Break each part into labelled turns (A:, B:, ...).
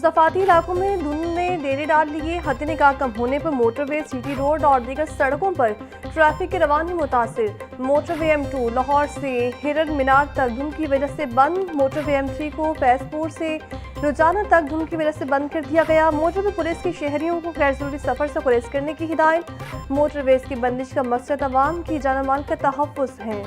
A: मुज़फ़्फ़राती इलाकों में धुंध ने डेरे डाल लिए। हद निगाह कम होने पर मोटरवे, सिटी रोड और दीगर सड़कों पर ट्रैफिक की रवानी मुतासिर। मोटरवे M2 लाहौर से हिरन मीनार तक धुंध की वजह से बंद। मोटरवे M3 को फैजपुर से रुजाना तक धुंध की वजह से बंद कर दिया गया। मोटरवे पुलिस की शहरियों को गैर ज़रूरी सफ़र से गुरेज करने की हिदायत। मोटरवेज की बंदिश का मकसद अवाम की जान माल का तहफ़्फ़ुज़ है।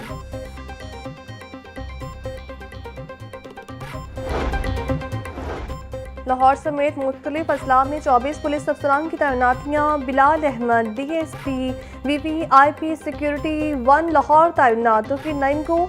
A: लाहौर समेत मुख्तलिफ अजला में 24 पुलिस अफसरान की तैनातियाँ। Bilal Ahmad DSP VVIP security 1 Lahore तैनात। तौफीक नईम को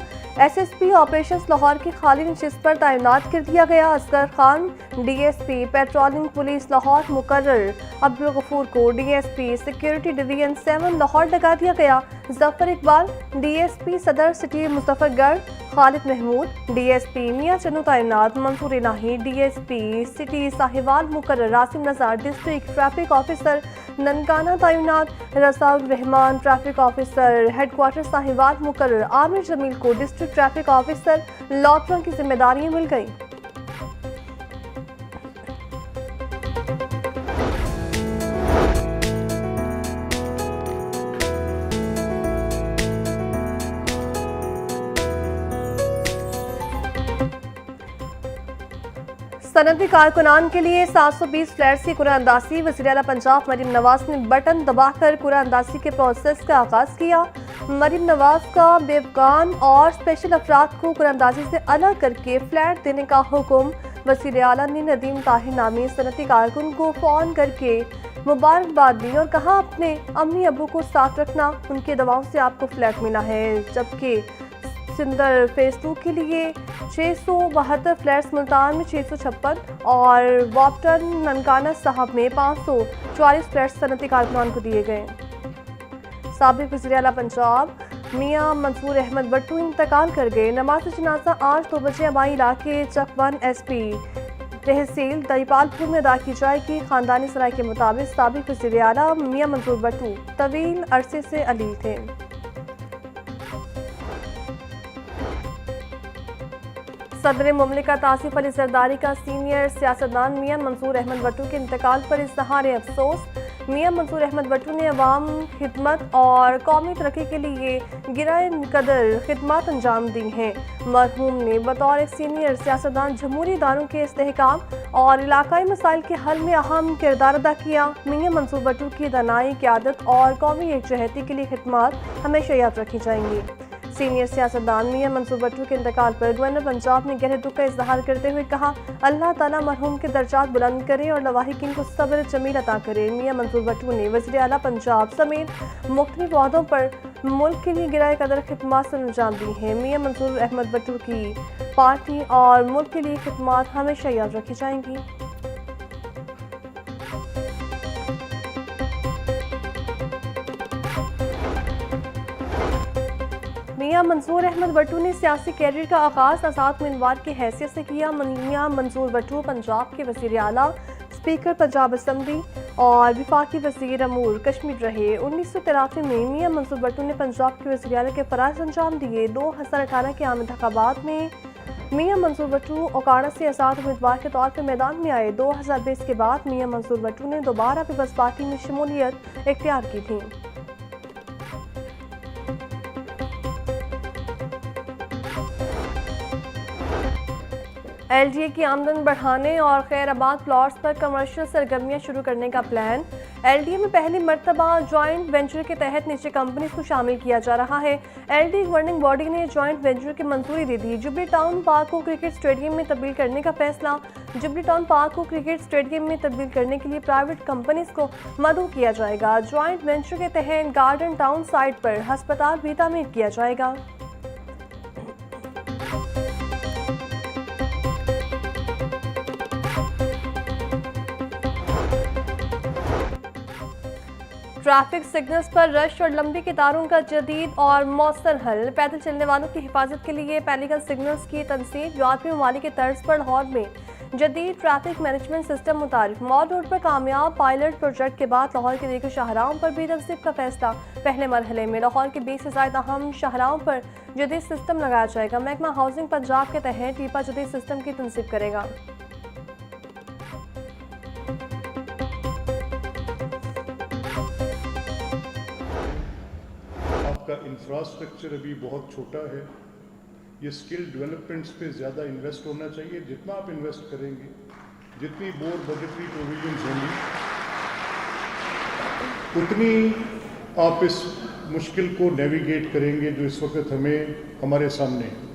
A: SSP ऑपरेशंस लाहौर की खाली नशिस्त पर तैनात कर दिया गया। Asgar Khan DSP patrolling police Lahore मुकर्रर। अब्दुल गफूर को DSP सिक्योरिटी डिवीजन 7 लाहौर लगा दिया गया। Zafar Iqbal DSP Sadar city Muzaffargarh. Khalid Mahmood DSP Mian Channu तैनात। मंसूर इलाही DSP सिटी साहिवाल मुकर्रर। Rasim Nazar district traffic officer Nankana तैनात। Rasool Rehman traffic officer headquarter Sahiwal मुकर्रर। आमिर जमील को डिस्ट्रिक्ट ट्रैफिक ऑफिसर लॉटरों की जिम्मेदारियां मिल गई। सनती कारकुनान के लिए 720 फ्लैट्स की कुरानंदाजी। वज़ीर-ए-आला पंजाब मरीम नवाज ने बटन दबाकर कुरानंदाजी के प्रोसेस का आगाज़ किया। मरीम नवाज का बेवकान और स्पेशल अफराद को कुरानंदाजी से अलग करके फ्लैट देने का हुक्म। वज़ीर-ए-आला ने नदीम ताहिर नामी सनती कारकुन को फ़ोन करके मुबारकबाद दी और कहा अपने अम्मी अबू को साथ रखना, उनके दवाओं से आपको फ्लैट मिला है। जबकि सिंदर फेज 2 के लिए 672 फ्लैट्स, मुल्तान में 656 और वापटन ननकाना साहब में 544 फ्लैट्स सनती कारकुनान को दिए गए। साबिक वज़ीर-ए-आला पंजाब मियां मंसूर अहमद भट्टू इंतकाल कर गए। नमाज जनाजा आज 2 बजे आबाई इलाके चकवन SP तहसील दरीपालपुर में अदा की जाएगी। खानदानी सराय के मुताबिक साबिक वज़ीर-ए-आला मियां मंसूर भट्टू तवील अरसे से अलील थे। सदर मुमलिकत आसिफ अली जरदारी का सीनियर सियासतदान मियां मंसूर अहमद भट्टू के इंतकाल पर इज़हार अफसोस। मियां मंसूर अहमद भट्टू ने अवाम खिदमत और कौमी तरक्की के लिए गिराए कदर खिदमत अंजाम दी हैं। मरहूम ने बतौर एक सीनियर सियासतदान जमहूरी इदारों के इस्तेहकाम और इलाकाई मसाइल के हल में अहम किरदार अदा किया। मियां मंसूर भट्टू की दानाई क़यादत और कौमी एकजहती के लिए खिदमत हमेशा याद रखी जाएंगी। सीनियर सियासतदान मियां मंसूर भट्टू के इंतकाल पर गवर्नर पंजाब ने गहरे दुख का इजहार करते हुए कहा, अल्लाह ताला मरहूम के दर्जात बुलंद करे और लवाहिकीन को सब्र जमील अता करे। मियां मंसूर भट्टू ने वज़ीर-ए-आला पंजाब समेत मुख्तलिफ ओहदों पर मुल्क के लिए गिराए कदर खिदमत अंजाम दी हैं। मियां मंसूर अहमद भट्टू की पार्टी और मुल्क के लिए खिदमत हमेशा याद रखी जाएंगी। मियां मंसूर अहमद भट्टू ने सियासी कैरियर का आगाज़ आज़ाद उम्मीदवार की हैसियत से किया। मियां मंसूर भट्टू पंजाब के वज़ीर-ए-आला, स्पीकर पंजाब असम्बली और वफाकी वज़ीर अमूर कश्मीर रहे। 1983 में मियां मंसूर भट्टू ने पंजाब के वज़ीर-ए-आला के फ़राइज़ अंजाम दिए। 2018 के आम इंतखाबात में मियां मंसूर भट्टू ओकाड़ा से आज़ाद उम्मीदवार के तौर पर मैदान में आए। 2020 के बाद मियां मंसूर भट्टू ने दोबारा पीपल्स पार्टी में शमूलियत इख्तियार की थी। LDA की आमदन बढ़ाने और खैराबाद प्लॉट्स पर कमर्शियल सरगर्मियां शुरू करने का प्लान। LDA में पहली मरतबा जॉइंट वेंचर के तहत निजी कंपनीज को शामिल किया जा रहा है। LDA गवर्निंग बॉडी ने जॉइंट वेंचर की मंजूरी दे दी। जुबली टाउन पार्क को क्रिकेट स्टेडियम में तब्दील करने का फैसला। जुबली टाउन पार्क को क्रिकेट स्टेडियम में तब्दील करने के लिए प्राइवेट कंपनीज को मदऊ किया जाएगा। जॉइंट वेंचर के तहत गार्डन टाउन साइट पर अस्पताल भी तामीर किया जाएगा। ट्रैफिक सिग्नल्स पर रश और लंबी कतारों का जदीद और मौसर हल। पैदल चलने वालों की हिफाजत के लिए पैलिकल सिग्नल्स की तनसीब। यूरोपीय ममालिक के तर्ज पर लाहौर में जदीद ट्रैफिक मैनेजमेंट सिस्टम मुतारिफ। मॉल रोड पर कामयाब पायलट प्रोजेक्ट के बाद लाहौर के दीगर शाहराहों पर भी तनसीब का फैसला। पहले मरहले में लाहौर के 20 से ज़ायद अहम शाहराहों पर जदीद सिस्टम लगाया जाएगा। महकमा हाउसिंग पंजाब के तहत टीपा जदीद सिस्टम की तनसीब करेगा।
B: आपका इंफ्रास्ट्रक्चर अभी बहुत छोटा है। ये स्किल डेवलपमेंट्स पे ज़्यादा इन्वेस्ट होना चाहिए। जितना आप इन्वेस्ट करेंगे, जितनी मोर बजटरी प्रोविजंस होंगी, उतनी आप इस मुश्किल को नेविगेट करेंगे जो इस वक्त हमारे सामने है।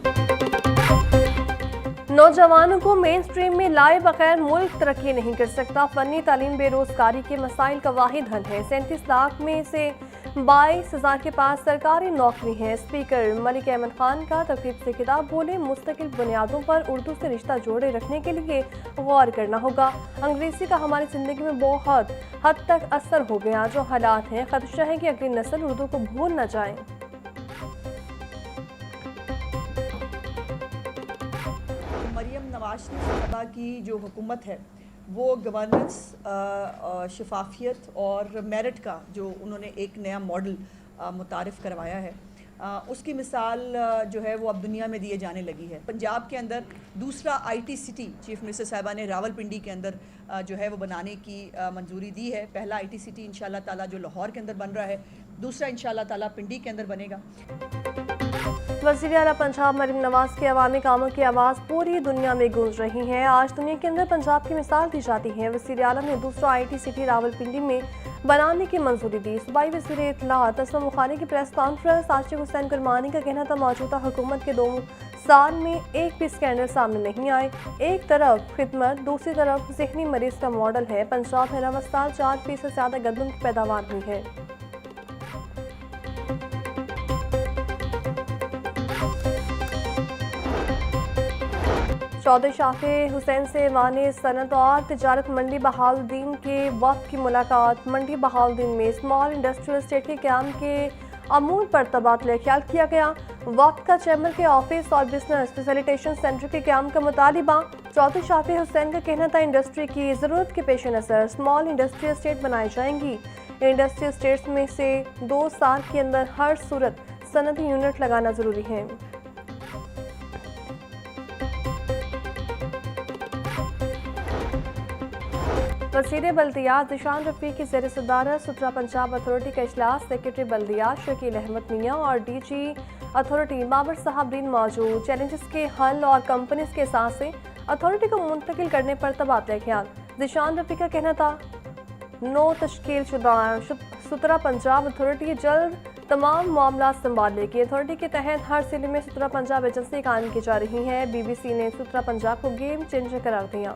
A: नौजवानों को मेन स्ट्रीम में लाए बगैर मुल्क तरक्की नहीं कर सकता। फनी तालीम बेरोजगारी के मसाइल का वाहिद हल है। 37 लाख में से 22,000 के पास सरकारी नौकरी है। स्पीकर मलिक अहमद खान का तकरीब से खिताब बोले, मुस्तकिल बुनियादों पर उर्दू से रिश्ता जोड़े रखने के लिए गौर करना होगा। अंग्रेजी का हमारी ज़िंदगी में बहुत हद तक असर हो गया। जो हालात हैं, खदशा है कि अगली नस्ल उर्दू को भूल न जाए।
C: मरियम नवाज साहबा की जो हुकूमत है वो गवर्नेंस, शफाफियत और मेरिट का जो उन्होंने एक नया मॉडल मुतारिफ़ करवाया है, उसकी मिसाल जो है वो अब दुनिया में दिए जाने लगी है। पंजाब के अंदर दूसरा IT सिटी चीफ मिनिस्टर साहिबा ने रावलपिंडी के अंदर जो है वो बनाने की मंजूरी दी है। पहला IT सिटी इंशाल्लाह ताला जो लाहौर के अंदर बन रहा है, दूसरा इंशाल्लाह ताला पिंडी के अंदर बनेगा।
A: वज़ीर आला पंजाब मरीम नवाज के अवामी कामों की आवाज़ पूरी दुनिया में गूंज रही है। आज दुनिया के अंदर पंजाब की मिसाल दी जाती है। वज़ीर आला ने दूसरा IT सिटी रावलपिंडी में बनाने की मंजूरी दी। सूबाई वज़ीर इत्तलात असलम बुखारी की प्रेस कॉन्फ्रेंस। आशिक हुसैन कुरमानी का कहना था, मौजूदा हुकूमत के 2 साल में एक भी स्कैंडल सामने नहीं आए। एक तरफ खिदमत, दूसरी तरफ ज़हनी मरीज का मॉडल है। पंजाब में रवा साल 4% से ज़्यादा गंदम की पैदावार हुई है। चौधरी शाफी हुसैन से वाने सनत और तिजारत मंडी बहाउद्दीन के वक्त की मुलाकात। मंडी बहाउद्दीन में स्मॉल इंडस्ट्रियल स्टेट के क्याम के अमूल पर तबादला ख्याल किया गया। वक्त का चैम्बर के ऑफिस और बिजनेस फैसिलिटेशन सेंटर के क्याम का मुतालिबा। चौधरी शाफी हुसैन का कहना था, इंडस्ट्री की ज़रूरत के पेश नज़र स्मॉल इंडस्ट्रियल स्टेट बनाई जाएंगी। इंडस्ट्रियल स्टेट्स में से 2 साल के अंदर हर सूरत सनती यूनिट लगाना ज़रूरी है। वज़ीर बल्दियात ज़ीशान रफ़ीक की ज़ेर सदारत सुथरा पंजाब अथॉरिटी का इजलास। सेक्रेटरी बल्दियात शकील अहमद मियाँ और DG अथॉरिटी बाबर साहबरीन मौजूद। चैलेंजेस के हल और कंपनीज के साथ से अथॉरिटी को मुंतकिल करने पर तबादला ख्याल। ज़ीशान रफ़ीक का कहना था, नो तश्कील शुदा सुथरा पंजाब अथॉरिटी जल्द तमाम मामला संभालेगी। अथॉरिटी के तहत हर जिले में सुथरा पंजाब एजेंसी कायम की जा रही है। BBC ने सुथरा पंजाब को गेम चेंजर करार दिया।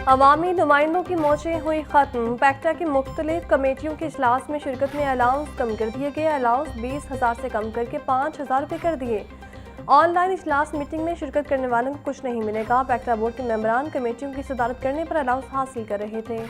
A: अवामी नुमाइंदों की मौजें हुई खत्म। पैक्टा की मुख्तलिफ कमेटियों के इजलास में शिरकत में अलाउंस कम कर दिए गए। अलाउंस 20,000 से कम करके 5,000 रुपये कर दिए। ऑनलाइन इजलास मीटिंग में शिरकत करने वालों को कुछ नहीं मिलेगा। पैक्टा बोर्ड के मेंबरान कमेटियों की सदारत करने पर अलाउंस हासिल कर रहे थे।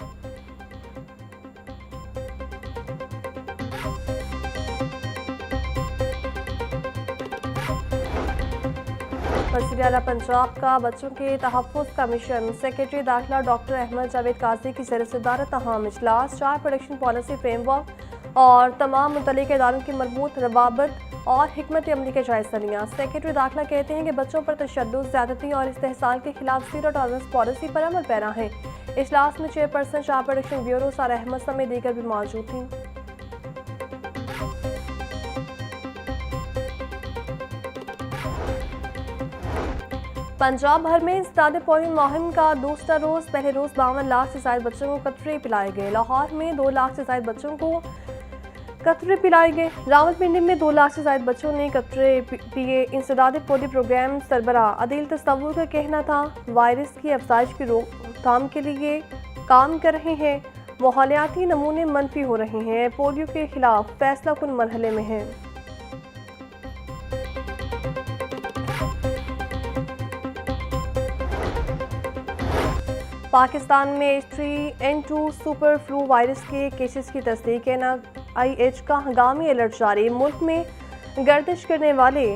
A: वज़ीर आला पंजाब का बच्चों के तहफ़्फ़ुज़ का मिशन। सेक्रेटरी दाखिला डॉक्टर अहमद जावेद काजी की ज़ेर सदारत अहम इजलास। चाइल्ड प्रोटेक्शन पॉलिसी फ्रेमवर्क और तमाम मुतल्लिक़ इदारों की मरबूत रवाबत और हिकमत अमली का जायज़ा लिया। सेक्रेटरी दाखिला कहते हैं कि बच्चों पर तशद्दुद, ज़्यादती और इस्तेहसाल के खिलाफ ज़ीरो टॉलरेंस पॉलिसी पर अमल पैरा है। इजलास में चेयरपर्सन चाइल्ड प्रोटेक्शन ब्यूरो सारा अहमद समेत दीगर भी मौजूद थी। पंजाब भर में इंसदाद पोलियो मुहिम का दूसरा रोज़। पहले रोज़ 52 लाख से ज़ायद बच्चों को कतरे पिलाए गए। लाहौर में 2 लाख से ज़ायद बच्चों को कतरे पिलाए गए। रावलपिंडी में 2 लाख से ज़ायद बच्चों ने कतरे पिए। इंसदाद पोलियो प्रोग्राम सरबरा अदील तस्वुर का कहना था, वायरस की अफजाइश की रोकथाम के लिए काम कर रहे हैं। माहौलियाती नमूने मनफी हो रहे हैं। पोलियो के खिलाफ फैसला कुन मरहले में है। पाकिस्तान में H3N2 सुपर फ्लू वायरस के केसेस की तस्दीक। NIH का हंगामी अलर्ट जारी। मुल्क में गर्दिश करने वाले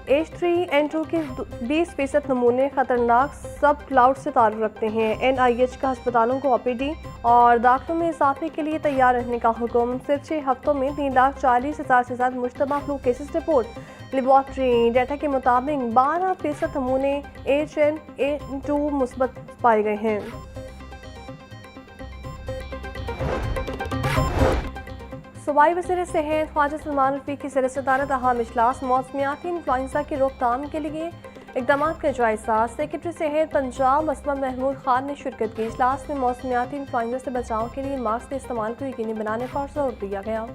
A: H3N2 के 20% नमूने खतरनाक सब क्लाउड से ताल्लुक़ रखते हैं। NIH का अस्पतालों को OPD और दाखिलों में इजाफे के लिए तैयार रहने का हुक्म। सिर्फ 6 हफ्तों में 3,40,000 से ज़्यादा Mushtaba flu cases report. Laboratory data के मुताबिक 12% नमूने H1N2 मुस्बत पाए गए हैं। सूबाई वज़ीर सेहत ख्वाजा सलमान रफ़ी की ज़ेर-ए-सदारत अहम इजलास मौसमियाती इन्फ्लुएंजा की रोकथाम के लिए इक़दाम का जायज़ा। सेक्रेटरी सेहत पंजाब असमत महमूद खान ने शिरकत की। इजलास में मौसमियाती इन्फ्लुएंजा से बचाव के लिए मास्क के इस्तेमाल को यकीनी बनाने पर जोर दिया गया।